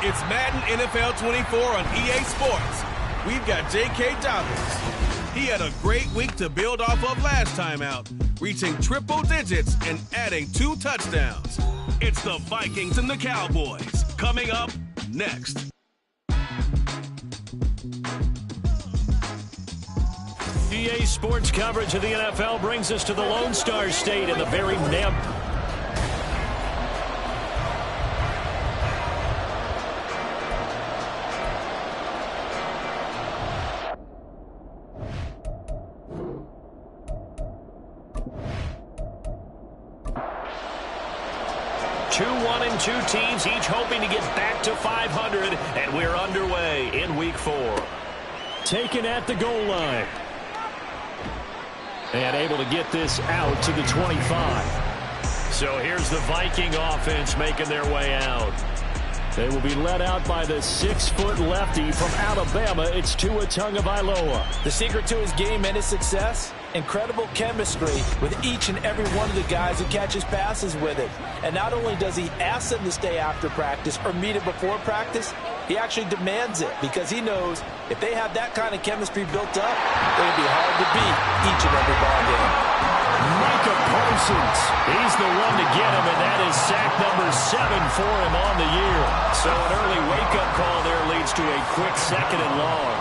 It's Madden NFL 24 on EA Sports. We've got J.K. Dobbins. He had a great week to build off of last time out, reaching triple digits and adding 2 touchdowns. It's the Vikings and the Cowboys coming up next. EA Sports coverage of the NFL brings us to the Lone Star State in the very NEM. Two teams each hoping to get back to 500, and we're underway in Week 4. Taken at the goal line. And able to get this out to the 25. So here's the Viking offense making their way out. They will be led out by the 6-foot lefty from Alabama. It's Tua Tagovailoa. The secret to his game and his success? Incredible chemistry with each and every one of the guys who catches passes with it. And not only does he ask them to stay after practice or meet it before practice, he actually demands it because he knows if they have that kind of chemistry built up, they're going to be hard to beat each and every ball game. Micah Parsons, he's the one to get him, and that is sack number 7 for him on the year. So an early wake-up call there leads to a quick 2nd and long.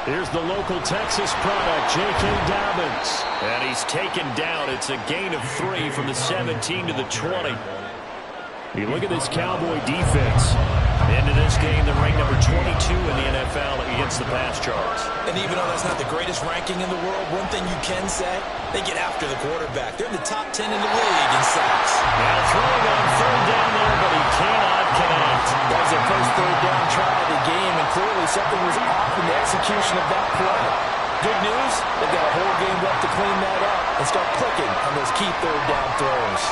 Here's the local Texas product, J.K. Dobbins. And he's taken down. It's a gain of 3 from the 17 to the 20. You look at this Cowboy defense. Into this game, they're ranked number 22 in the NFL against the pass charge. And even though that's not the greatest ranking in the world, one thing you can say, they get after the quarterback. They're in the top 10 in the league in sacks. Now throwing on 3rd down there, but he cannot connect. That was their first 3rd down try of the game, and clearly something was off in the execution of that play. Good news, they've got a whole game left to clean that up and start clicking on those key 3rd down throws.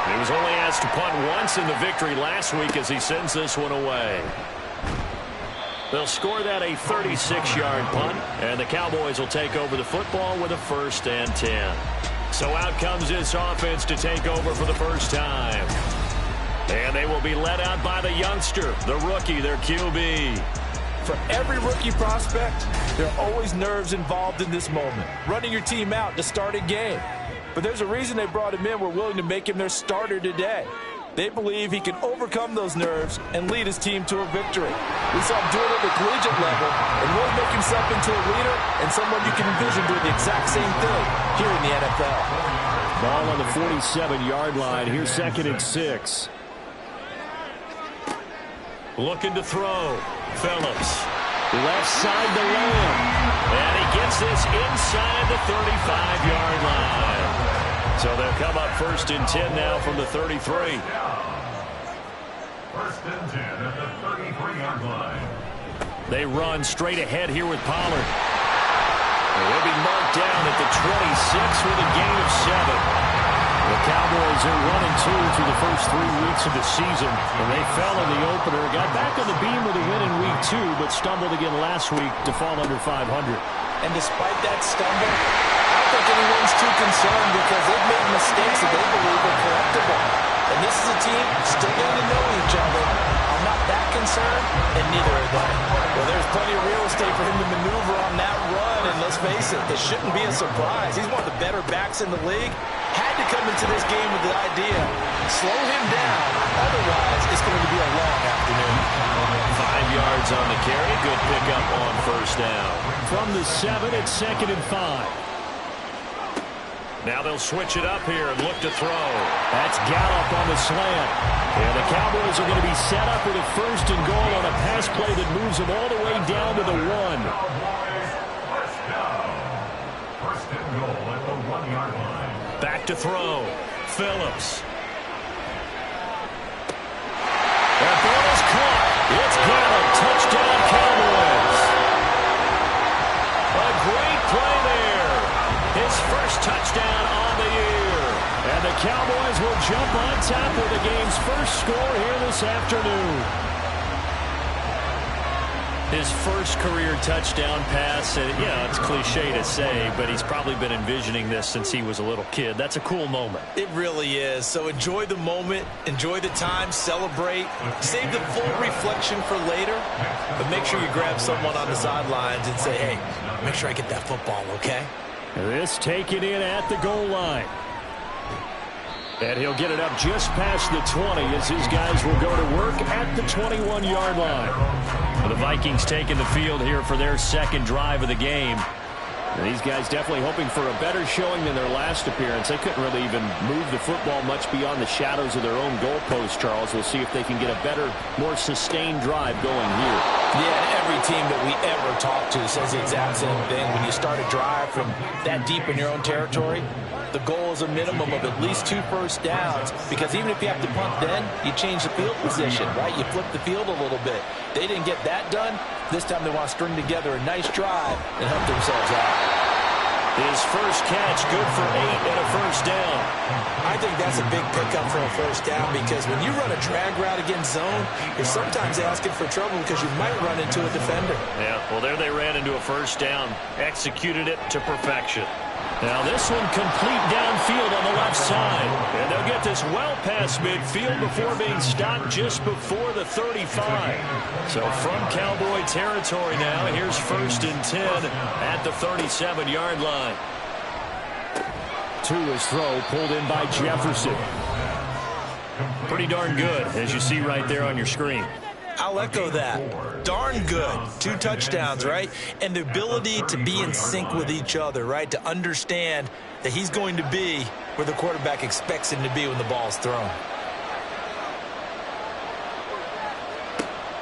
He was only asked to punt once in the victory last week as he sends this one away. They'll score that a 36-yard punt, and the Cowboys will take over the football with a 1st and 10. So out comes this offense to take over for the first time. And they will be led out by the youngster, the rookie, their QB. For every rookie prospect, there are always nerves involved in this moment. Running your team out to start a game. But there's a reason they brought him in. We're willing to make him their starter today. They believe he can overcome those nerves and lead his team to a victory. We saw him do it at the collegiate level and really make himself into a leader and someone you can envision doing the exact same thing here in the NFL. Ball on the 47-yard line. Here's 2nd and 6. Looking to throw. Phillips. Left side to Lamb. And he gets this inside the 35-yard line. So they'll come up 1st and 10 now from the 33. 1st and 10 at the 33-yard line. They run straight ahead here with Pollard. They'll be marked down at the 26 with a gain of 7. The Cowboys are 1-2 through the first 3 weeks of the season, and they fell in the opener. Got back on the beam with a win in Week 2, but stumbled again last week to fall under 500. And despite that stumble, I don't think anyone's too concerned because they've made mistakes that they believe are correctable. And this is a team still getting to know each other. I'm not that concerned, and neither are they. Well, there's plenty of real estate for him to maneuver on that run, and let's face it, it shouldn't be a surprise. He's one of the better backs in the league. Had to come into this game with the idea, slow him down, otherwise it's going to be a long afternoon. 5 yards on the carry, good pickup on 1st down. From the 7, it's 2nd and 5. Now they'll switch it up here and look to throw. That's Gallup on the slant. And the Cowboys are going to be set up with a 1st and goal on a pass play that moves them all the way down to the 1. 1st and goal at the 1-yard line. Back to throw. Phillips. That ball is caught. It's Gallup. Touchdown, Cowboys. A great play there. His first touchdown on the year. And the Cowboys will jump on top with the game's first score here this afternoon. His first career touchdown pass, it's cliche to say, but he's probably been envisioning this since he was a little kid. That's a cool moment. It really is. So enjoy the moment, enjoy the time, celebrate, save the full reflection for later, but make sure you grab someone on the sidelines and say, hey, make sure I get that football, okay? This taken in at the goal line. And he'll get it up just past the 20 as his guys will go to work at the 21-yard line. The Vikings taking the field here for their second drive of the game. And these guys definitely hoping for a better showing than their last appearance. They couldn't really even move the football much beyond the shadows of their own goalpost, Charles. We'll see if they can get a better, more sustained drive going here. Yeah, every team that we ever talk to says the exact same thing. When you start a drive from that deep in your own territory, the goal is a minimum of at least 2 first downs, because even if you have to punt then, you change the field position, right? You flip the field a little bit. They didn't get that done. This time they want to string together a nice drive and help themselves out. His first catch, good for 8 and a first down. I think that's a big pickup for a first down, because when you run a drag route against zone, you're sometimes asking for trouble because you might run into a defender. Yeah, well, there they ran into a first down, executed it to perfection. Now this one complete downfield on the left side. And they'll get this well past midfield before being stopped just before the 35. So from Cowboy territory now, here's 1st and 10 at the 37-yard line. To his throw, pulled in by Jefferson. Pretty darn good, as you see right there on your screen. I'll echo that. Darn good. 2 touchdowns, right? And the ability to be in sync with each other, right? To understand that he's going to be where the quarterback expects him to be when the ball's thrown.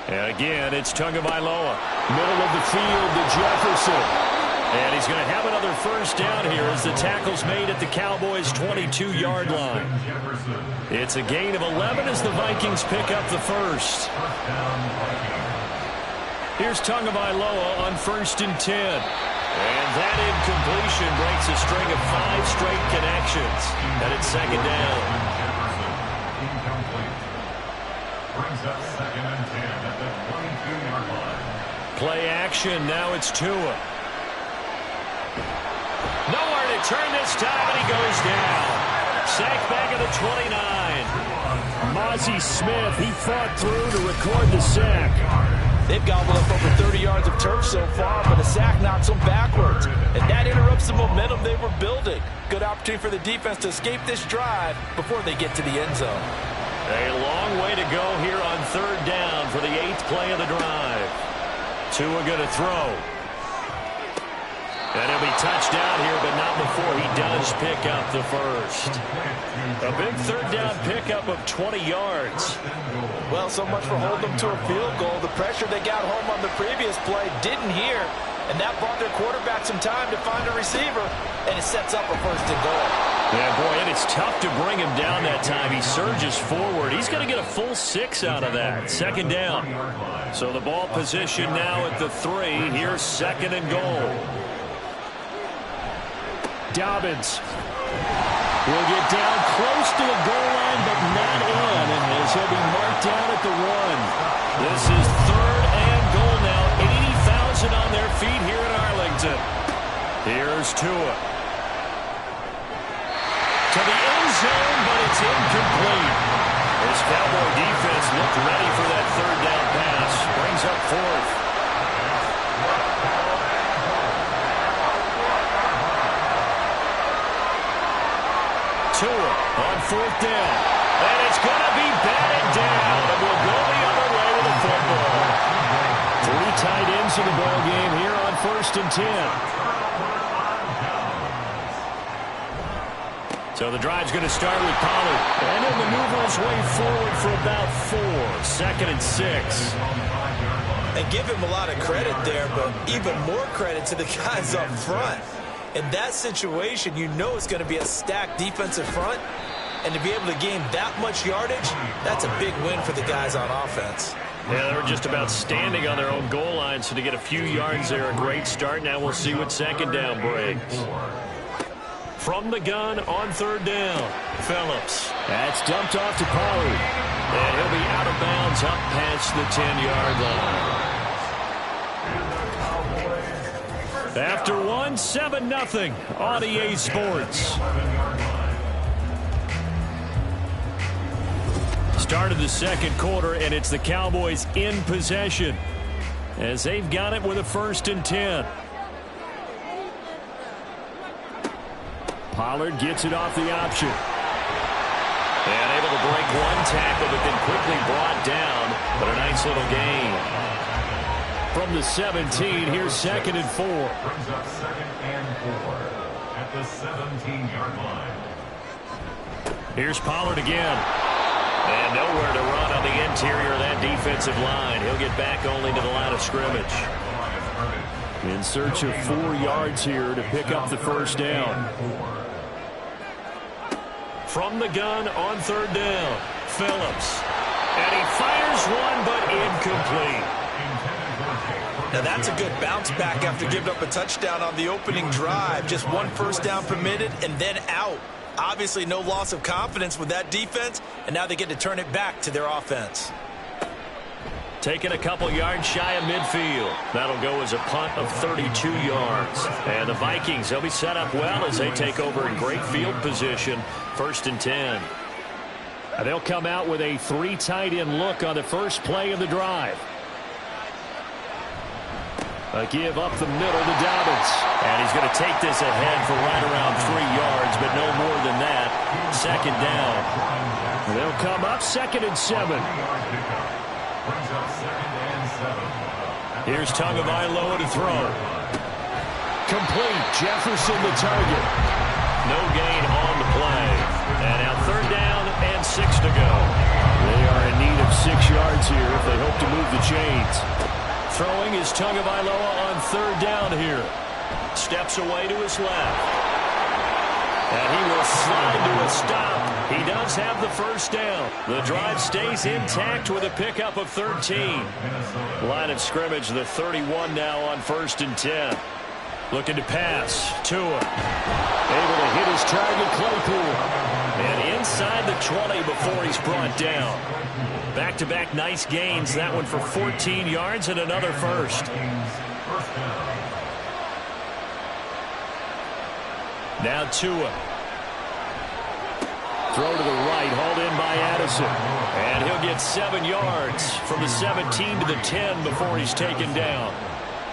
And again, it's Tagovailoa. Middle of the field to Jefferson. And he's going to have another first down here as the tackle's made at the Cowboys' 22-yard line. It's a gain of 11 as the Vikings pick up the first. Here's Tagovailoa on 1st and 10. And that incompletion breaks a string of 5 straight connections. And it's 2nd down. Brings up 2nd and 10 at the 22-yard line. Play action, now it's Tua. Nowhere to turn this time, and he goes down. Sacked back at the 29. Mozzie Smith, he fought through to record the sack. They've gobbled up over 30 yards of turf so far, but a sack knocks them backwards. And that interrupts the momentum they were building. Good opportunity for the defense to escape this drive before they get to the end zone. A long way to go here on 3rd down for the 8th play of the drive. Tua going to throw. And he'll be touched down here, but not before he does pick up the first. A big 3rd down pickup of 20 yards. Well, so much for holding them to a field goal. The pressure they got home on the previous play didn't hear, and that bought their quarterback some time to find a receiver, and it sets up a 1st and goal. Yeah, boy, and it's tough to bring him down that time. He surges forward. He's going to get a full 6 out of that. 2nd down. So the ball position now at the 3. Here's 2nd and goal. Dobbins will get down close to the goal line, but not in, and as he'll be marked down at the 1. This is 3rd and goal now. 80,000 on their feet here in Arlington. Here's Tua. To the end zone, but it's incomplete. This Cowboy defense looked ready for that 3rd down pass. Brings up 4th. Tua on 4th down. And it's going to be batted down. And we'll go the other way with the football. 3 tight ends in the ball game here on 1st and 10. So the drive's going to start with Pollard. And he'll maneuver his way forward for about 4. 2nd and 6. And give him a lot of credit there, but even more credit to the guys up front. In that situation, you know it's going to be a stacked defensive front, and to be able to gain that much yardage, that's a big win for the guys on offense. Yeah, they were just about standing on their own goal line, so to get a few yards there, a great start. Now we'll see what 2nd down brings. From the gun on 3rd down, Phillips. That's dumped off to Pollard. And he'll be out of bounds up past the 10-yard line. After one, 7-0 on EA Sports. Start of the second quarter, and it's the Cowboys in possession as they've got it with a 1st and 10. Pollard gets it off the option. And able to break one tackle, but then quickly brought down. But a nice little gain. From the 17, here's 2nd and 4. Brings up 2nd and 4 at the 17-yard line. Here's Pollard again. And nowhere to run on the interior of that defensive line. He'll get back only to the line of scrimmage. In search of 4 yards here to pick up the 1st down. From the gun on 3rd down, Phillips. And he fires one, but incomplete. Now that's a good bounce back after giving up a touchdown on the opening drive. Just 1 first down permitted and then out. Obviously no loss of confidence with that defense, and now they get to turn it back to their offense. Taking a couple yards shy of midfield. That'll go as a punt of 32 yards. And the Vikings, they'll be set up well as they take over in great field position. 1st and 10. They'll come out with a 3 tight end look on the first play of the drive. A give up the middle to Dobbins. And he's going to take this ahead for right around 3 yards, but no more than that. 2nd down. They'll come up 2nd and 7. Here's Tagovailoa to throw. Complete. Jefferson the target. No gain on the play. And now 3rd down and 6 to go. They are in need of 6 yards here if they hope to move the chains. Throwing is Tagovailoa on 3rd down here. Steps away to his left. And he will slide to a stop. He does have the 1st down. The drive stays intact with a pickup of 13. Line of scrimmage, the 31 now on 1st and 10. Looking to pass. Tua. Able to hit his target, Claypool. And inside the 20 before he's brought down. Back-to-back nice gains. That one for 14 yards and another 1st. Now Tua. Throw to the right, hauled in by Addison. And he'll get 7 yards from the 17 to the 10 before he's taken down.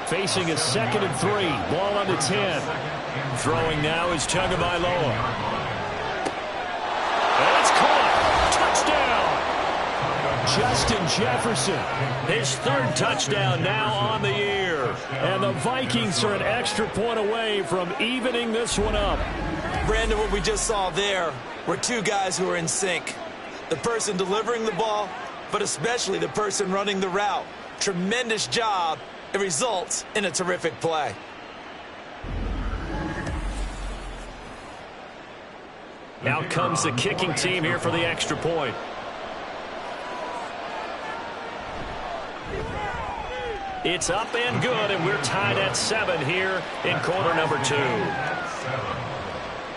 Facing a 2nd and 3. Ball on the 10. Throwing now is Tagovailoa. And it's caught. Touchdown. Justin Jefferson. His 3rd touchdown now on the year. And the Vikings are an extra point away from evening this one up. Brandon, what we just saw there were 2 guys who are in sync. The person delivering the ball, but especially the person running the route. Tremendous job. It results in a terrific play. Out comes the kicking team here for the extra point. It's up and good, and we're tied at 7 here in quarter number 2.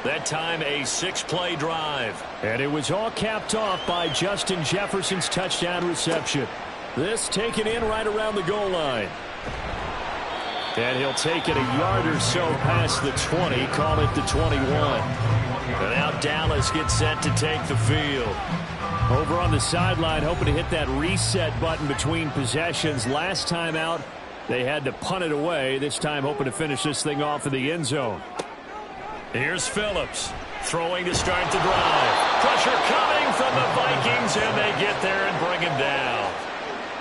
That time a 6-play drive. And it was all capped off by Justin Jefferson's touchdown reception. This taken in right around the goal line. And he'll take it a yard or so past the 20, call it the 21. And now Dallas gets set to take the field. Over on the sideline, hoping to hit that reset button between possessions. Last time out, they had to punt it away. This time hoping to finish this thing off in the end zone. Here's Phillips throwing to start the drive. Pressure coming from the Vikings, and they get there and bring him down.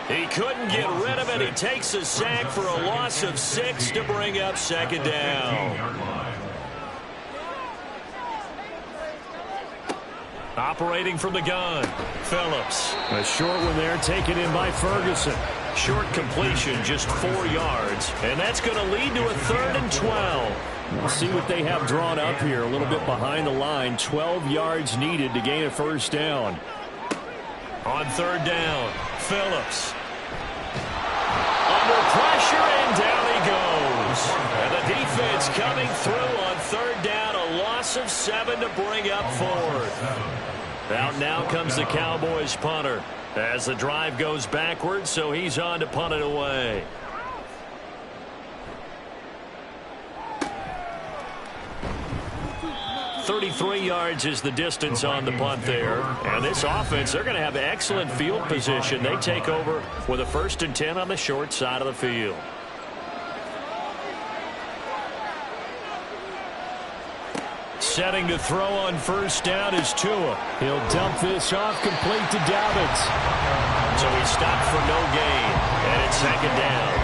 He couldn't get rid of it. He takes a sack for a loss of 6 to bring up 2nd down. Operating from the gun, Phillips. A short one there taken in by Ferguson. Short completion, just 4 yards. And that's going to lead to a 3rd and 12. We'll see what they have drawn up here. A little bit behind the line. 12 yards needed to gain a 1st down. On 3rd down, Phillips. Under pressure, and down he goes. And the defense coming through on 3rd down. A loss of 7 to bring up 4th. Out now comes the Cowboys punter as the drive goes backwards, so he's on to punt it away. 33 yards is the distance on the punt there. And this offense, they're going to have excellent field position. They take over with a 1st and 10 on the short side of the field. Setting to throw on 1st down is Tua. He'll dump this off complete to Dobbins. So he stopped for no gain. And it's 2nd down.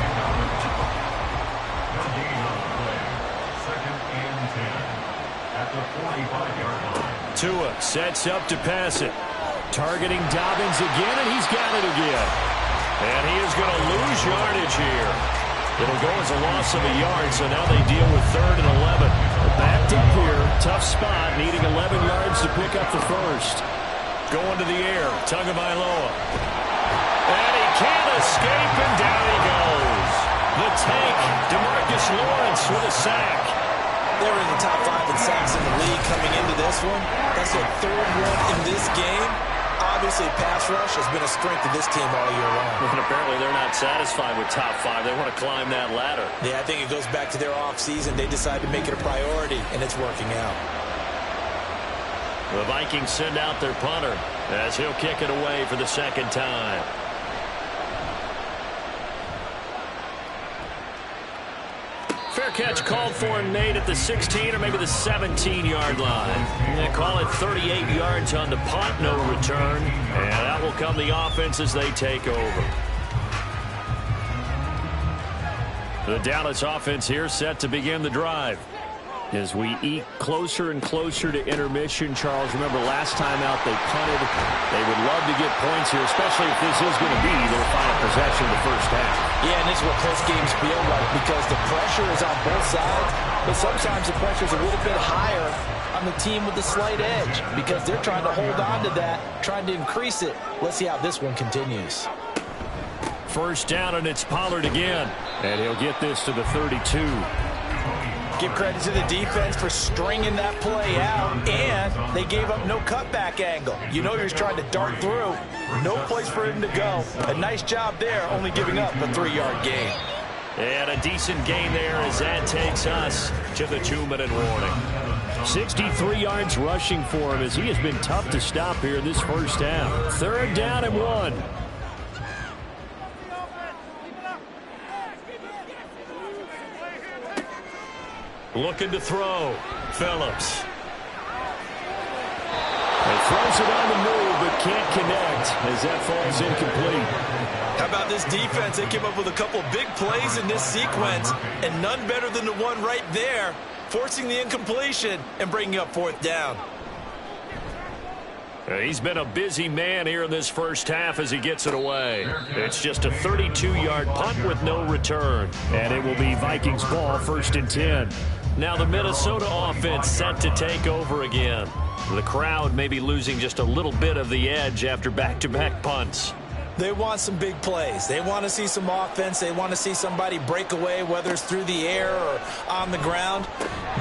Tua sets up to pass it. Targeting Dobbins again, and he's got it again. And he is going to lose yardage here. It'll go as a loss of a yard, so now they deal with 3rd and 11. Backed up here, tough spot, needing 11 yards to pick up the 1st. Going to the air, Tagovailoa. And he can't escape, and down he goes. The tank, DeMarcus Lawrence with a sack. They were in the top 5 in sacks in the league coming into this one. That's their 3rd one in this game. Obviously, pass rush has been a strength of this team all year long. And apparently they're not satisfied with top 5. They want to climb that ladder. Yeah, I think it goes back to their offseason. They decided to make it a priority, and it's working out. The Vikings send out their punter as he'll kick it away for the 2nd time. Fair catch called for, Nate, at the 16 or maybe the 17-yard line. They call it 38 yards on the punt, no return. And that will come the offense as they take over. The Dallas offense here set to begin the drive. As we eke closer and closer to intermission, Charles, remember last time out they punted. They would love to get points here, especially if this is going to be their final possession of the 1st half. Yeah, and this is what close games feel like because the pressure is on both sides, but sometimes the pressure is a little bit higher on the team with the slight edge because they're trying to hold on to that, trying to increase it. Let's see how this one continues. 1st down, and it's Pollard again. And he'll get this to the 32. Give credit to the defense for stringing that play out, and they gave up no cutback angle. You know he was trying to dart through. No place for him to go. A nice job there, only giving up a 3-yard gain. And a decent gain there as that takes us to the 2-minute warning. 63 yards rushing for him as he has been tough to stop here in this 1st half. 3rd down and 1. Looking to throw. Phillips. He throws it on the move, but can't connect as that falls incomplete. How about this defense? They came up with a couple big plays in this sequence, and none better than the one right there, forcing the incompletion and bringing up 4th down. He's been a busy man here in this 1st half as he gets it away. It's just a 32-yard punt with no return. And it will be Vikings ball, 1st and 10. Now the Minnesota offense set to take over again. The crowd may be losing just a little bit of the edge after back-to-back punts. They want some big plays. They want to see some offense. They want to see somebody break away, whether it's through the air or on the ground.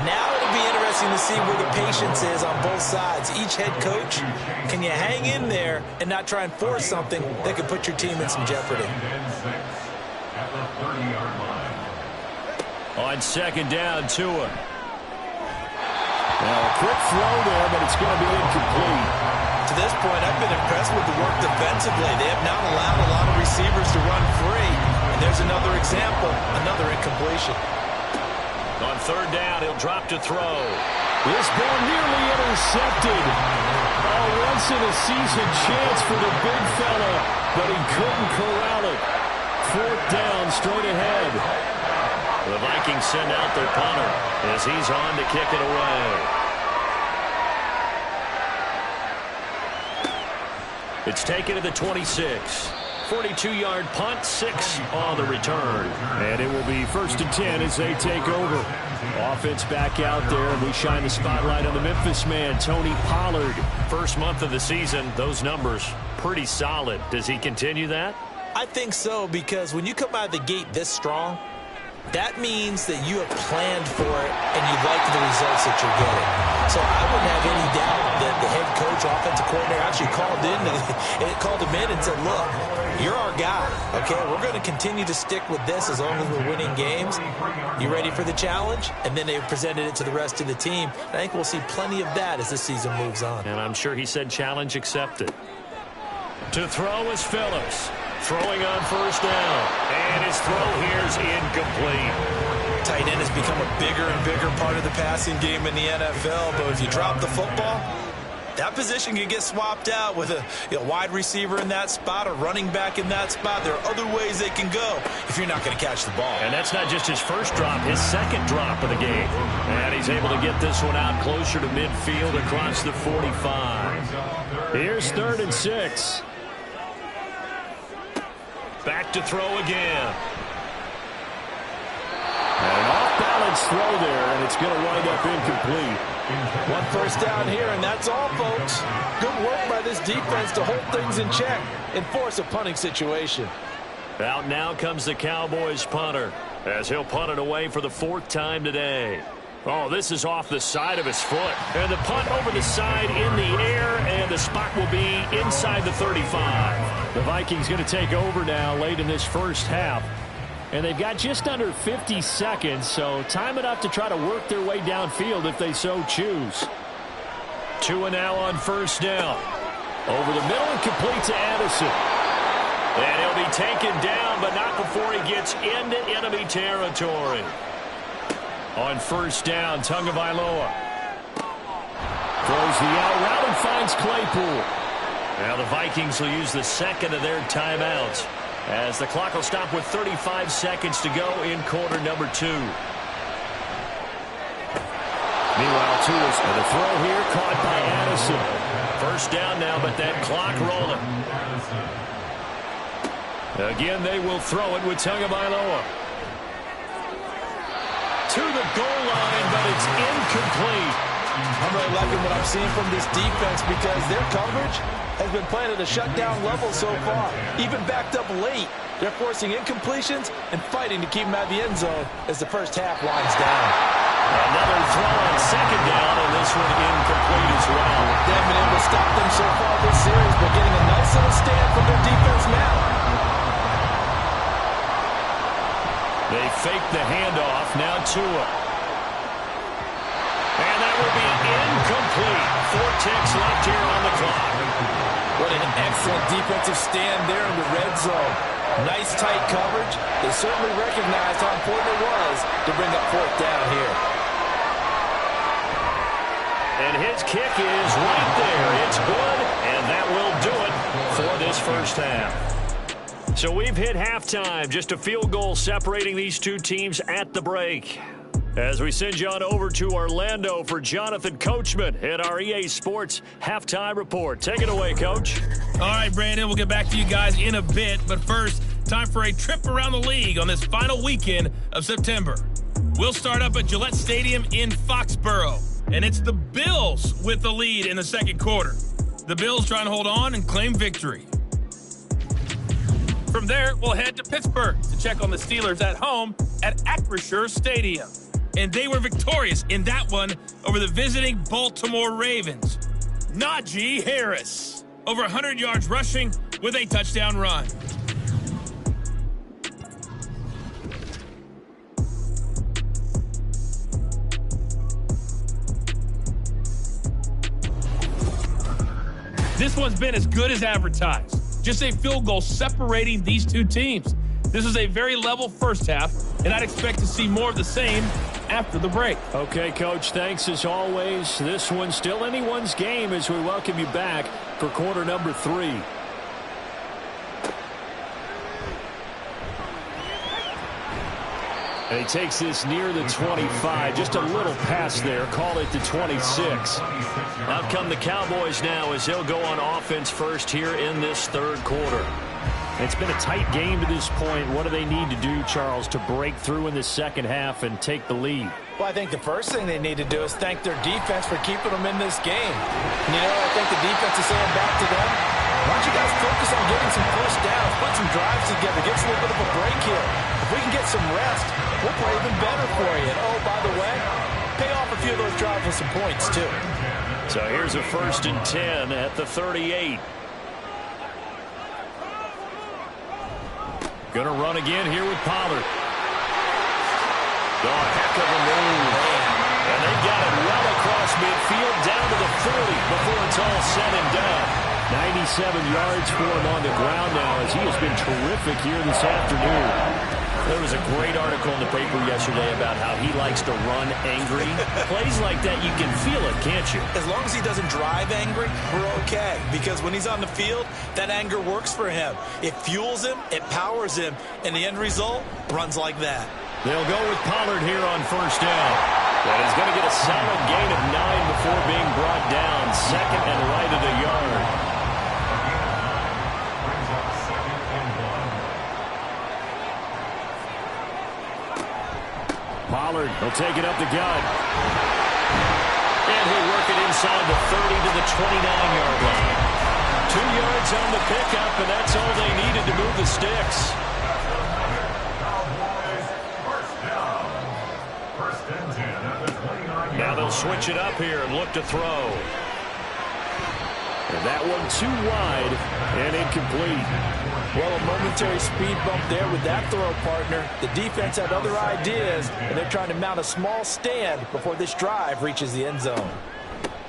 Now it'll be interesting to see where the patience is on both sides. Each head coach, can you hang in there and not try and force something that could put your team in some jeopardy? On 2nd down, Tua. Now a quick throw there, but it's going to be incomplete. To this point, I've been impressed with the work defensively. They have not allowed a lot of receivers to run free. And there's another example, another incompletion. On 3rd down, he'll drop to throw. This ball nearly intercepted. A once-in-a-season chance for the big fella, but he couldn't corral it. 4th down, straight ahead. The Vikings send out their punter as he's on to kick it away. It's taken to the 26. 42-yard punt, 6 on the return. And it will be 1st and 10 as they take over. Offense back out there, and we shine the spotlight on the Memphis man, Tony Pollard. First month of the season, those numbers pretty solid. Does he continue that? I think so, because when you come out of the gate this strong, that means that you have planned for it and you like the results that you're getting. So I wouldn't have any doubt that the head coach, offensive coordinator actually called him in and said, look, you're our guy, okay? We're going to continue to stick with this as long as we're winning games. You ready for the challenge? And then they presented it to the rest of the team. I think we'll see plenty of that as this season moves on. And I'm sure he said challenge accepted. To throw is Phillips. Throwing on first down. And his throw here is incomplete. Tight end has become a bigger and bigger part of the passing game in the NFL. But if you drop the football, that position can get swapped out with a wide receiver in that spot, a running back in that spot. There are other ways they can go if you're not going to catch the ball. And that's not just his first drop, his second drop of the game. And he's able to get this one out closer to midfield across the 45. Here's 3rd and 6. Back to throw again. An off-balance throw there, and it's going to wind up incomplete. One first down here, and that's all, folks. Good work by this defense to hold things in check and force a punting situation. Out now comes the Cowboys punter, as he'll punt it away for the 4th time today. Oh, this is off the side of his foot. And the punt over the side in the air, and the spot will be inside the 35. The Vikings going to take over now late in this first half. And they've got just under 50 seconds, so time enough to try to work their way downfield if they so choose. 2 and now on first down. Over the middle and complete to Addison. And he'll be taken down, but not before he gets into enemy territory. On first down, Tagovailoa throws the out route and finds Claypool. Now the Vikings will use the second of their timeouts as the clock will stop with 35 seconds to go in quarter number 2. Meanwhile, Tua's and the throw here caught by Addison. First down now, but that clock rolling. Again, they will throw it with Tagovailoa. To the goal line, but it's incomplete. I'm really liking what I'm seeing from this defense because their coverage has been playing at a shutdown level so far. Even backed up late, they're forcing incompletions and fighting to keep them out of the end zone as the first half winds down. Another throw on second down, and this one incomplete as well. They haven't been able to stop them so far this series, but getting a nice little stand from their defense now. They fake the handoff. Now Tua. And that will be incomplete. 4 ticks left here on the clock. What an excellent defensive stand there in the red zone. Nice tight coverage. They certainly recognized how important it was to bring up 4th down here. And his kick is right there. It's good, and that will do it for this first half. So we've hit halftime, just a field goal separating these two teams at the break. As we send you on over to Orlando for Jonathan Coachman at our EA Sports Halftime Report. Take it away, Coach. All right, Brandon, we'll get back to you guys in a bit. But first, time for a trip around the league on this final weekend of September. We'll start up at Gillette Stadium in Foxborough. And it's the Bills with the lead in the second quarter. The Bills trying to hold on and claim victory. From there, we'll head to Pittsburgh to check on the Steelers at home at Acrisure Stadium. And they were victorious in that one over the visiting Baltimore Ravens. Najee Harris, over 100 yards rushing with a touchdown run. This one's been as good as advertised. Just a field goal separating these two teams. This was a very level first half, and I'd expect to see more of the same after the break. Okay, Coach, thanks as always. This one's still anyone's game as we welcome you back for quarter number 3. And he takes this near the 25, just a little pass there, call it the 26. Out come the Cowboys now as they'll go on offense first here in this third quarter. It's been a tight game to this point. What do they need to do, Charles, to break through in the second half and take the lead? Well, I think the first thing they need to do is thank their defense for keeping them in this game. You know, I think the defense is saying back to them, Why don't you guys focus on getting some first downs, put some drives together, get us a little bit of a break here. If we can get some rest, we'll play even better for you. And oh, by the way, pay off a few of those drives with some points, too. So here's a 1st and 10 at the 38. Going to run again here with Pollard. Oh, a heck of a move. And they got it well across midfield down to the 40 before it's all said and done. 97 yards for him on the ground now as he has been terrific here this afternoon. There was a great article in the paper yesterday about how he likes to run angry. Plays like that, you can feel it, can't you? As long as he doesn't drive angry, we're okay. Because when he's on the field, that anger works for him. It fuels him, it powers him, and the end result runs like that. They'll go with Pollard here on 1st down. And he's going to get a solid gain of 9 before being brought down. 2nd and right at a yard. Pollard will take it up the gut. And he'll work it inside the 30 to the 29-yard line. 2 yards on the pickup, and that's all they needed to move the sticks. Now they'll switch it up here and look to throw. And that one too wide and incomplete. Well, a momentary speed bump there with that throw, partner. The defense had other ideas, and they're trying to mount a small stand before this drive reaches the end zone.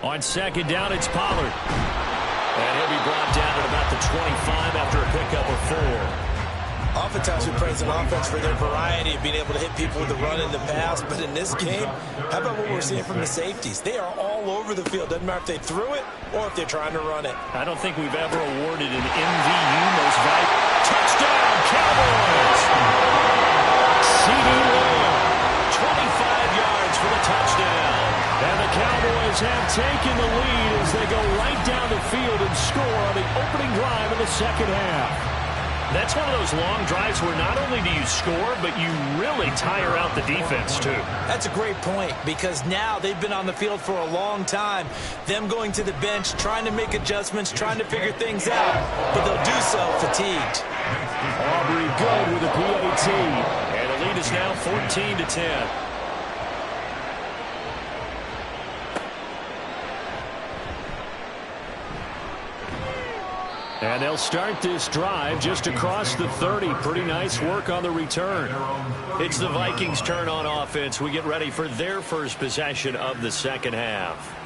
On 2nd down, it's Pollard. And he'll be brought down at about the 25 after a pickup of 4. Oftentimes we praise an offense for their variety of being able to hit people with the run in the pass, but in this game, how about what we're seeing from the safeties? They are all over the field. Doesn't matter if they threw it or if they're trying to run it. I don't think we've ever awarded an MVU most valuable. Touchdown, Cowboys! CD Lamb, 25 yards for the touchdown. And the Cowboys have taken the lead as they go right down the field and score on the opening drive of the 2nd half. That's one of those long drives where not only do you score, but you really tire out the defense, too. That's a great point, because now they've been on the field for a long time. Them going to the bench, trying to make adjustments, trying to figure things out, but they'll do so fatigued. Aubrey good with a PAT, and the lead is now 14-10. And they'll start this drive just across the 30. Pretty nice work on the return. It's the Vikings' turn on offense. We get ready for their first possession of the 2nd half.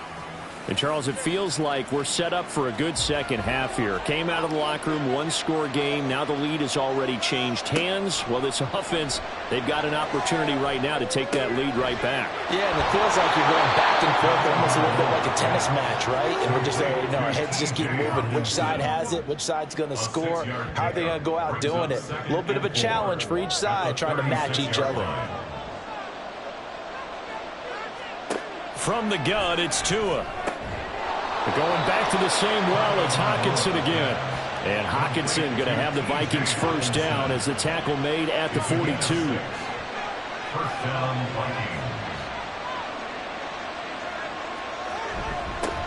And, Charles, it feels like we're set up for a good 2nd half here. Came out of the locker room, 1-score game. Now the lead has already changed hands. Well, this offense, they've got an opportunity right now to take that lead right back. Yeah, and it feels like you're going back and forth, almost a little bit like a tennis match, right? And we're just, our heads just keep moving. Which side has it? Which side's going to score? How are they going to go out doing it? A little bit of a challenge for each side, trying to match each other. From the gun, it's Tua. Going back to the same well, it's Hockenson again. And Hockenson going to have the Vikings 1st down as the tackle made at the 42. 1st down, Vikings.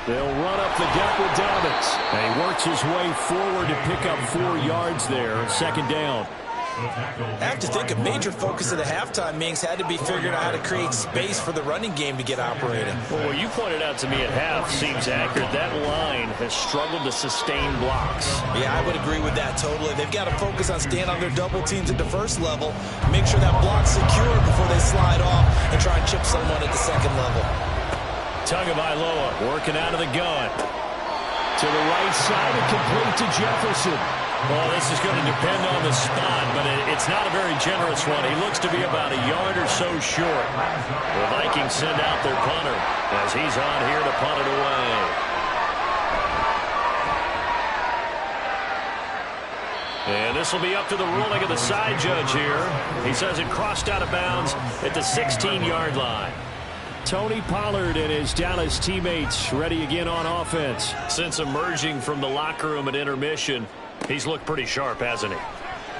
They'll run up the gut with Dobbins. And he works his way forward to pick up 4 yards there. 2nd down. I have to think a major focus of the halftime meetings had to be figuring out how to create space for the running game to get operating. Well, what you pointed out to me at half seems accurate. That line has struggled to sustain blocks. Yeah, I would agree with that totally. They've got to focus on staying on their double teams at the 1st level, make sure that block's secure before they slide off and try and chip someone at the 2nd level. Tagovailoa working out of the gun. To the right side and complete to Jefferson. Well, this is going to depend on the spot, but it's not a very generous one. He looks to be about a yard or so short. The Vikings send out their punter as he's on here to punt it away. And this will be up to the ruling of the side judge here. He says it crossed out of bounds at the 16-yard line. Tony Pollard and his Dallas teammates ready again on offense. Since emerging from the locker room at intermission, he's looked pretty sharp, hasn't he?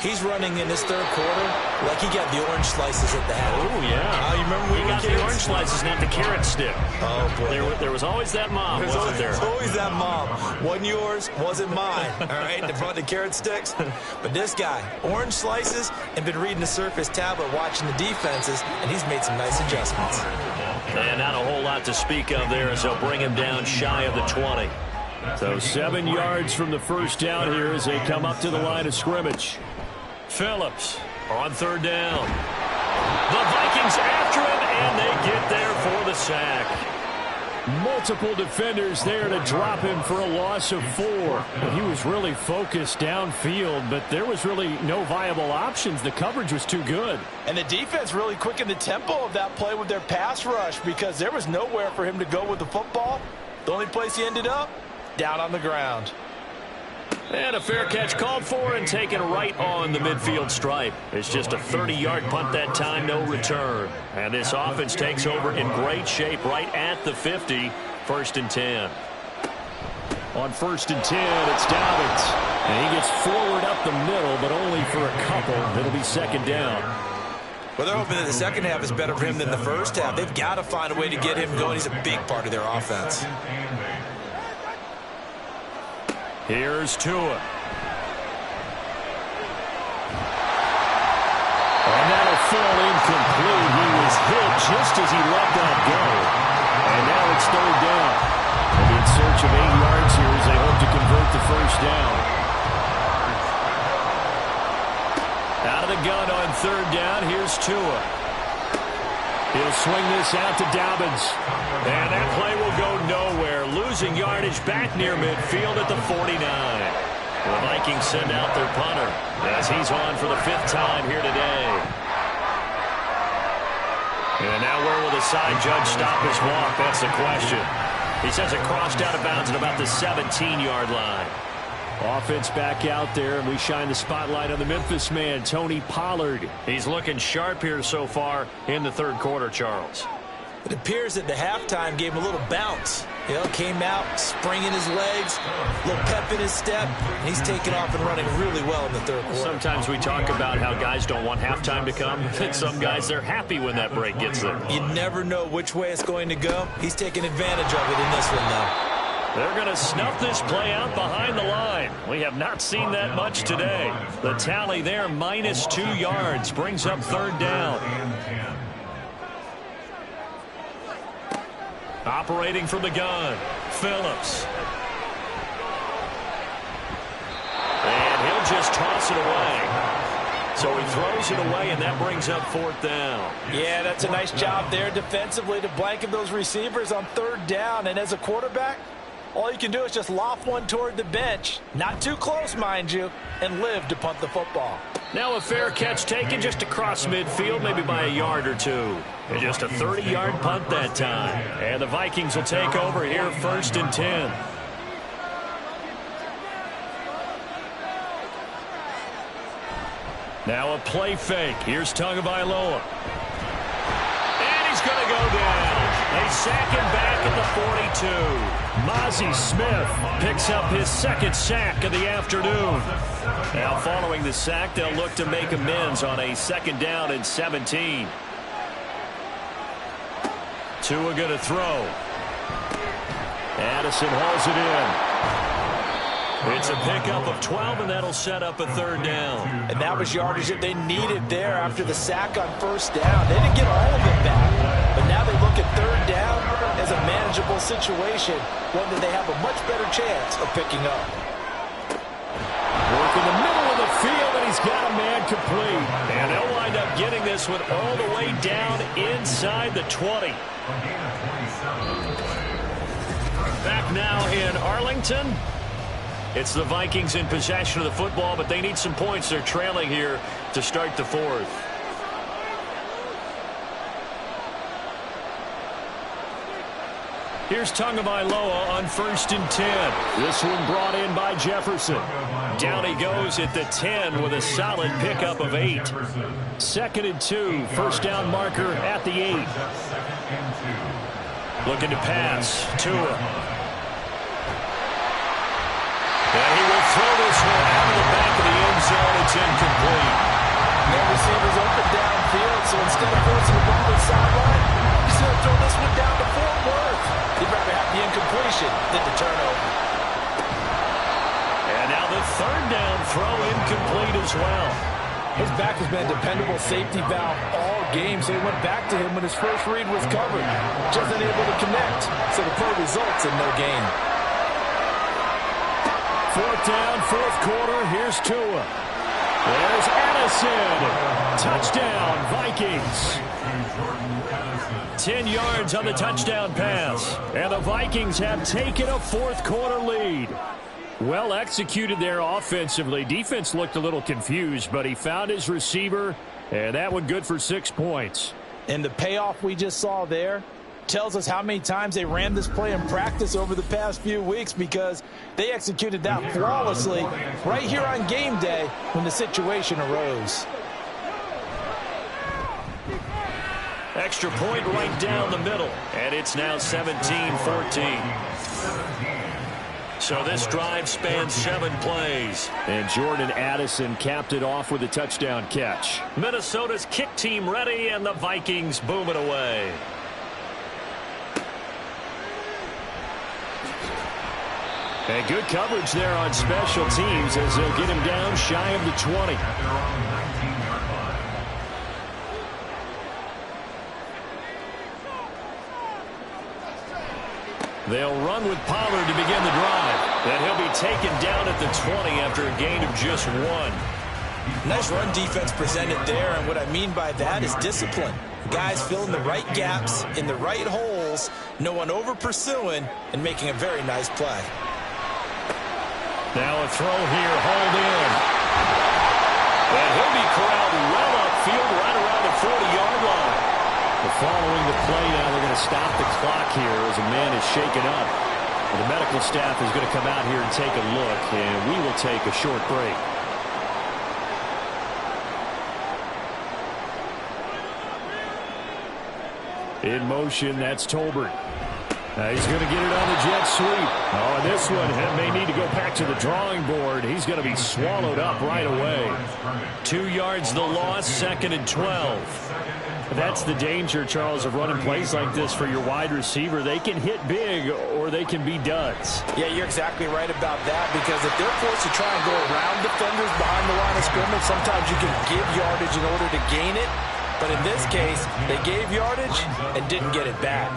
He's running in this third quarter like he got the orange slices at the half. Oh, yeah. You remember when he got the orange slices, not the carrot stick. Oh, boy. There was always that mom, wasn't there? There's always that mom. Wasn't yours, wasn't mine. All right, they brought the carrot sticks. But this guy, orange slices, and been reading the Surface tablet, watching the defenses, and he's made some nice adjustments. And not a whole lot to speak of there as they'll bring him down shy of the 20. So 7 yards from the first down here as they come up to the line of scrimmage. Phillips on third down. The Vikings after him, and they get there for the sack. Multiple defenders there to drop him for a loss of 4. He was really focused downfield, but there was really no viable options. The coverage was too good. And the defense really quickened the tempo of that play with their pass rush because there was nowhere for him to go with the football. The only place he ended up, down on the ground. And a fair catch called for and taken right on the midfield stripe. It's just a 30-yard punt that time, no return. And this offense takes over in great shape right at the 50, 1st and 10. On 1st and 10, it's Dobbins. And he gets forward up the middle, but only for a couple. It'll be 2nd down. Well, they're hoping that the second half is better for him than the first half. They've got to find a way to get him going. He's a big part of their offense. Here's Tua. And that'll fall incomplete. He was hit just as he let that go. And now it's 3rd down. And in search of 8 yards here as they hope to convert the first down. Out of the gun on 3rd down, here's Tua. He'll swing this out to Dobbins. And that play will go nowhere. Losing yardage back near midfield at the 49. The Vikings send out their punter as he's on for the 5th time here today. And now where will the side judge stop his walk? That's the question. He says it crossed out of bounds at about the 17-yard line. Offense back out there, and we shine the spotlight on the Memphis man, Tony Pollard. He's looking sharp here so far in the 3rd quarter, Charles. It appears that the halftime gave him a little bounce. You know, came out, springing his legs, a little pep in his step, and he's taking off and running really well in the 3rd quarter. Sometimes we talk about how guys don't want halftime to come, and some guys, they're happy when that break gets there. You never know which way it's going to go. He's taking advantage of it in this one, though. They're going to snuff this play out behind the line. We have not seen that much today. The tally there, minus 2 yards, brings up 3rd down. Operating from the gun, Phillips. And he'll just toss it away. So he throws it away, and that brings up 4th down. Yeah, that's a nice job there defensively to blanket those receivers on 3rd down. And as a quarterback, all you can do is just loft one toward the bench, not too close, mind you, and live to punt the football. Now a fair catch taken just across midfield, maybe by a yard or 2. And just a 30-yard punt that time. And the Vikings will take over here, 1st and 10. Now a play fake. Here's Tagovailoa. And he's going to go down. They sack him back at the 42. Mozzie Smith picks up his 2nd sack of the afternoon. Now following the sack, they'll look to make amends on a 2nd down and 17. Tua going to throw. Addison hauls it in. It's a pickup of 12, and that'll set up a 3rd down. And that was yardage that they needed there after the sack on 1st down. They didn't get all of it back, but now they look at 3rd down as a manageable situation, one that they have a much better chance of picking up. Work in the middle of the field, and he's got a man complete. And they'll wind up getting this one all the way down inside the 20. Back now in Arlington. It's the Vikings in possession of the football, but they need some points. They're trailing here to start the 4th. Here's Tagovailoa on 1st and 10. This one brought in by Jefferson. Down he goes at the 10 with a solid pickup of 8. 2nd and 2. 1st down marker at the 8. Looking to pass. Tua. And he will throw this one out of the back of the end zone. It's incomplete. No receivers open downfield, so instead of forcing the ball to the sideline, he's going to throw this one down to Fort Worth. He'd rather have the incompletion than the turnover. And now the third down throw incomplete as well. His back has been a dependable safety valve all game, so he went back to him when his first read was covered. Just unable to connect, so the play results in no gain. Fourth down, fourth quarter. Here's Tua. There's Addison. Touchdown, Vikings. 10 yards on the touchdown pass. And the Vikings have taken a fourth quarter lead. Well executed there offensively. Defense looked a little confused, but he found his receiver, and that one good for 6 points. And the payoff we just saw there tells us how many times they ran this play in practice over the past few weeks, because they executed that flawlessly right here on game day when the situation arose. Extra point right down the middle, and it's now 17-14. So this drive spans 7 plays. And Jordan Addison capped it off with a touchdown catch. Minnesota's kick team ready, and the Vikings boom it away. And good coverage there on special teams as they'll get him down shy of the 20. They'll run with Pollard to begin the drive. And he'll be taken down at the 20 after a gain of just 1. Nice run defense presented there, and what I mean by that is discipline. Guys filling the right gaps in the right holes, no one over pursuing, and making a very nice play. Now a throw here, hauled in. And he'll be corralled well upfield right around the 40-yard line. Following the play now, they're going to stop the clock here as a man is shaken up. And the medical staff is going to come out here and take a look, and we will take a short break. In motion, that's Tolbert. He's going to get it on the jet sweep. Oh, and this one may need to go back to the drawing board. He's going to be swallowed up right away. 2 yards the loss, 2nd and 12. That's the danger, Charles, of running plays like this for your wide receiver. They can hit big or they can be duds. Yeah, you're exactly right about that, because if they're forced to try and go around defenders behind the line of scrimmage, sometimes you can give yardage in order to gain it. But in this case, they gave yardage and didn't get it back.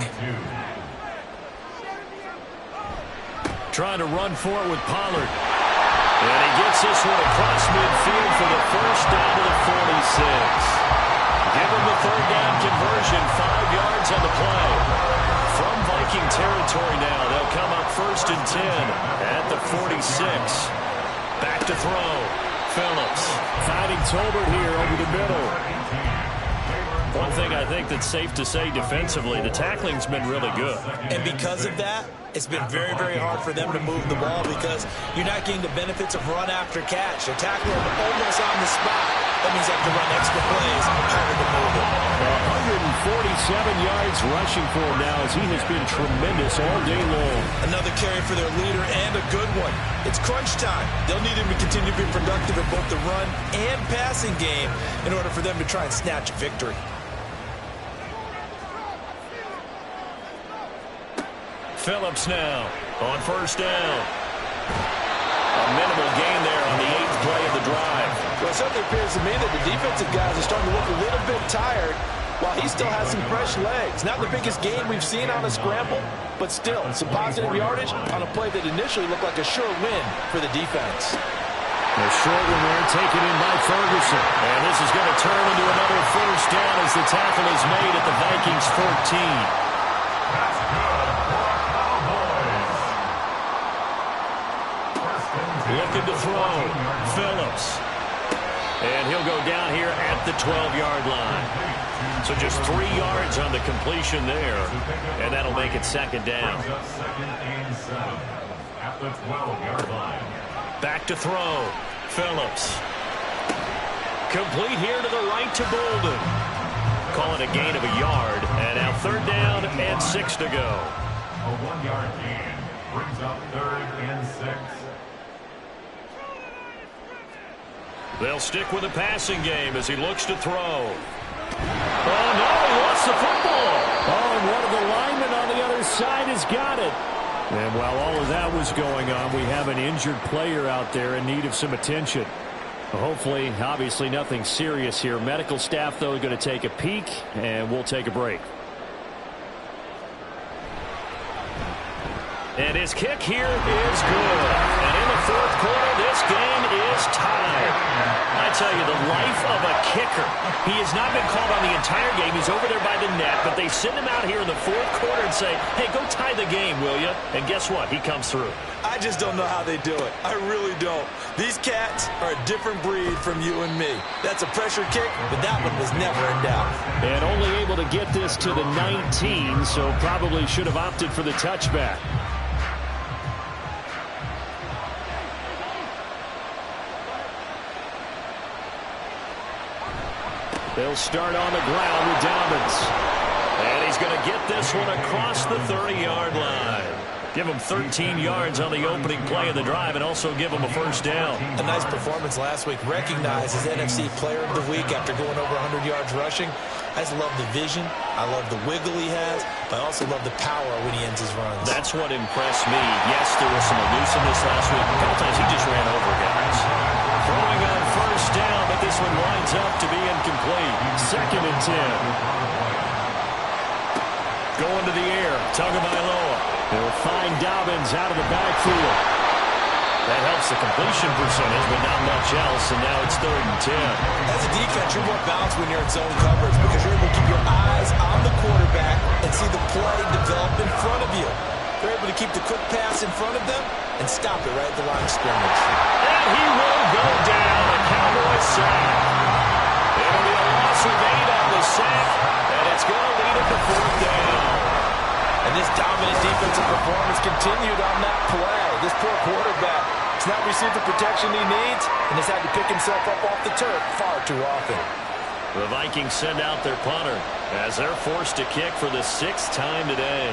Trying to run for it with Pollard. And he gets this one across midfield for the first down to the 46. Give him the third down conversion, 5 yards on the play. From Viking territory now, they'll come up 1st and 10 at the 46. Back to throw. Phillips finding Tolbert here over the middle. One thing I think that's safe to say defensively, the tackling's been really good. And because of that, it's been very, very hard for them to move the ball, because you're not getting the benefits of run after catch. They're tackling them almost on the spot. That means they have to run extra plays, harder to move it. 147 yards rushing for him now, as he has been tremendous all day long. Another carry for their leader, and a good one. It's crunch time. They'll need him to continue to be productive in both the run and passing game in order for them to try and snatch a victory. Phillips now on 1st down. A minimal gain there on the 8th play of the drive. Well, it certainly appears to me that the defensive guys are starting to look a little bit tired, while he still has some fresh legs. Not the biggest gain we've seen on a scramble, but still some positive yardage on a play that initially looked like a sure win for the defense. A short one there, taken in by Ferguson. And this is going to turn into another 1st down as the tackle is made at the Vikings 14. Looking to throw. Phillips. And he'll go down here at the 12-yard line. So just 3 yards on the completion there. And that'll make it 2nd down. At the 12-yard line. Back to throw. Phillips. Complete here to the right to Bolden. Call it a gain of a yard. And now 3rd down and 6 to go. A 1-yard gain brings up 3rd and 6. They'll stick with the passing game as he looks to throw. Oh, no, he lost the football. Oh, and one of the linemen on the other side has got it. And while all of that was going on, we have an injured player out there in need of some attention. Hopefully, obviously nothing serious here. Medical staff, though, are going to take a peek, and we'll take a break. And his kick here is good. And in the fourth quarter, this game is tied. I tell you, the life of a kicker. He has not been called on the entire game. He's over there by the net, but they send him out here in the fourth quarter and say, hey, go tie the game, will you? And guess what? He comes through. I just don't know how they do it. I really don't. These cats are a different breed from you and me. That's a pressure kick, but that one was never in doubt. And only able to get this to the 19, so probably should have opted for the touchback. They'll start on the ground with Dobbins. And he's going to get this one across the 30-yard line. Give him 13 yards on the opening play of the drive and also give him a first down. A nice performance last week. Recognized as NFC Player of the Week after going over 100 yards rushing. I just love the vision. I love the wiggle he has. But I also love the power when he ends his runs. That's what impressed me. Yes, there was some elusiveness last week. A couple times he just ran over guys. Throwing on first down, but this one winds up to be incomplete. 2nd and 10. Going to the air. Tagovailoa. They'll find Dobbins out of the backfield. That helps the completion percentage, but not much else, and now it's 3rd and 10. As a defense, you're more balanced when you're in zone coverage because you're able to keep your eyes on the quarterback and see the play develop in front of you. They're able to keep the quick pass in front of them and stop it right at the line of scrimmage. And he will go down. A Cowboys sack. It'll be a loss of 8 on the sack, and it's going to lead him to 4th down. And this dominant defensive performance continued on that play. This poor quarterback has not received the protection he needs and has had to pick himself up off the turf far too often. The Vikings send out their punter as they're forced to kick for the 6th time today.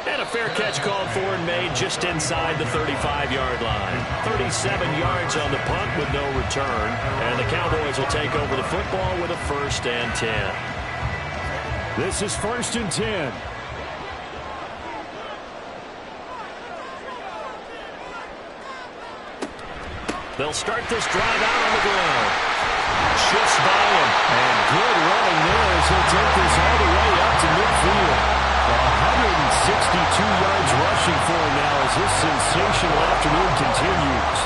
And a fair catch called for and made just inside the 35-yard line. 37 yards on the punt with no return. And the Cowboys will take over the football with a 1st and 10. This is 1st and 10. They'll start this drive out on the ground. Shifts by him. And good running there as he'll take this all the way up to midfield. 162 yards rushing for him now as this sensational afternoon continues.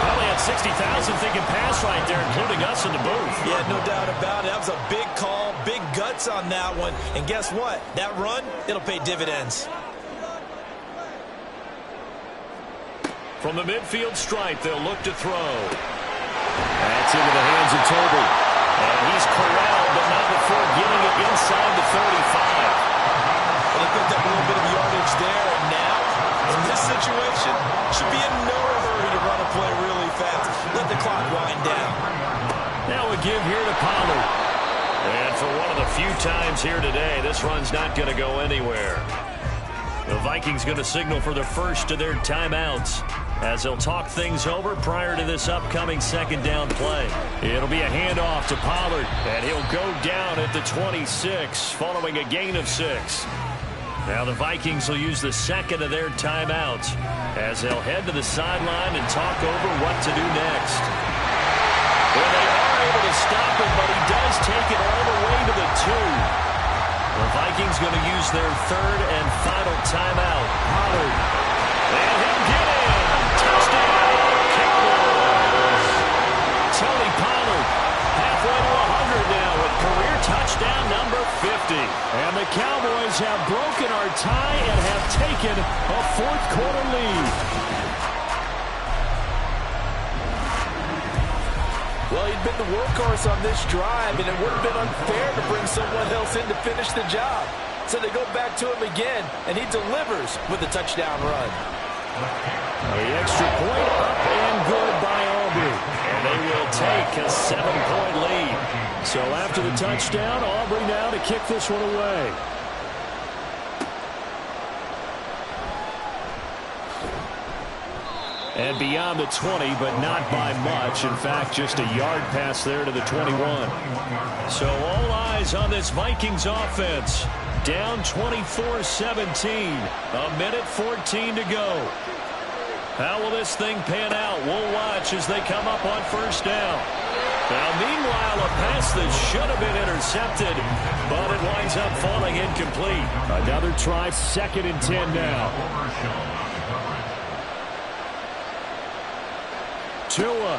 Probably had 60,000 thinking pass right there, including us in the booth. Yeah, no doubt about it. That was a big call, big guts on that one. And guess what? That run, it'll pay dividends. From the midfield stripe, they'll look to throw. That's into the hands of Toby. And he's corralled, but not before getting it inside the 35. And he picked up a little bit of yardage there, and now, in this situation, should be in no hurry to run a play really fast. Let the clock wind down. Now a give here to Pollard. And for one of the few times here today, this run's not going to go anywhere. The Vikings going to signal for the first of their timeouts as they'll talk things over prior to this upcoming 2nd down play. It'll be a handoff to Pollard, and he'll go down at the 26 following a gain of 6. Now the Vikings will use the 2nd of their timeouts as they'll head to the sideline and talk over what to do next. Well, they are able to stop him, but he does take it all the way to the 2. The Vikings going to use their 3rd and final timeout. Pollard. And he'll get in. Touchdown, Cowboys. Tony Pollard halfway to 100 now with career touchdown number 50. And the Cowboys have broken our tie and have taken a 4th quarter lead. Well, he'd been the workhorse on this drive, and it would have been unfair to bring someone else in to finish the job. So they go back to him again, and he delivers with a touchdown run. The extra point up and good by Aubrey. And they will take a 7-point lead. So after the touchdown, Aubrey now to kick this one away. And beyond the 20, but not by much. In fact, just a yard pass there to the 21. So all eyes on this Vikings offense. Down 24-17. A minute 14 to go. How will this thing pan out? We'll watch as they come up on first down. Now, meanwhile, a pass that should have been intercepted, but it winds up falling incomplete. Another try, 2nd and 10 now. Tua.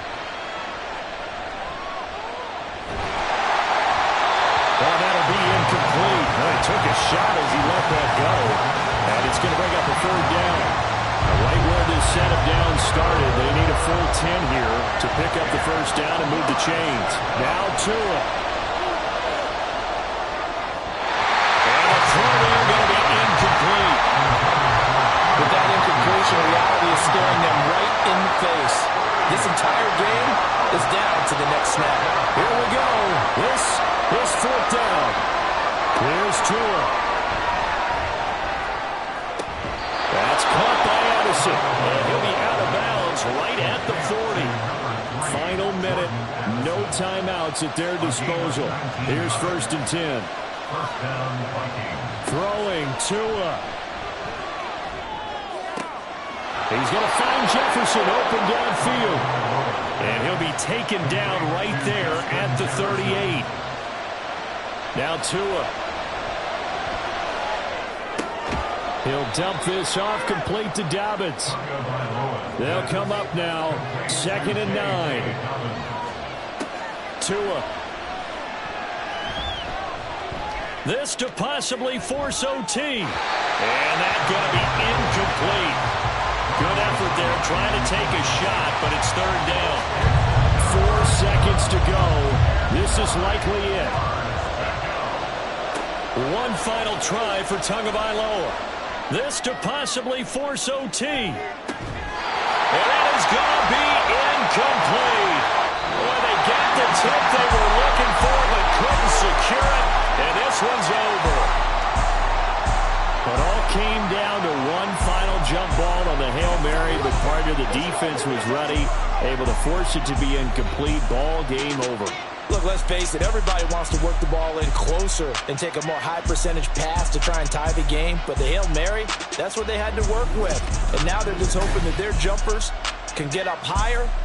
Oh, that'll be incomplete. Well, he took a shot as he let that go. And it's going to bring up a 3rd down. Right where this set of downs started, they need a full 10 here to pick up the first down and move the chains. Now Tua. And a throw there going to be incomplete. With that incompletion, reality is staring them right in the face. This entire game is down to the next snap. Here we go. This is 4th down. Here's Tua. That's caught by Addison. And he'll be out of bounds right at the 40. Final minute. No timeouts at their disposal. Here's 1st and 10. Throwing Tua. He's going to find Jefferson open downfield. And he'll be taken down right there at the 38. Now Tua. He'll dump this off complete to Dobbins. They'll come up now. 2nd and 9. Tua. This to possibly force OT. And that's going to be incomplete. Good effort there trying to take a shot, but it's 3rd down. 4 seconds to go. This is likely it. One final try for Tagovailoa. This to possibly force OT. And it is going to be incomplete. Well, they got the tip they were looking for, but couldn't secure it. And this one's over. It all came down to one final jump ball on the Hail Mary, but part of the defense was ready, able to force it to be incomplete. Ball game over. Look, let's face it, everybody wants to work the ball in closer and take a more high-percentage pass to try and tie the game. But the Hail Mary, that's what they had to work with. And now they're just hoping that their jumpers can get up higher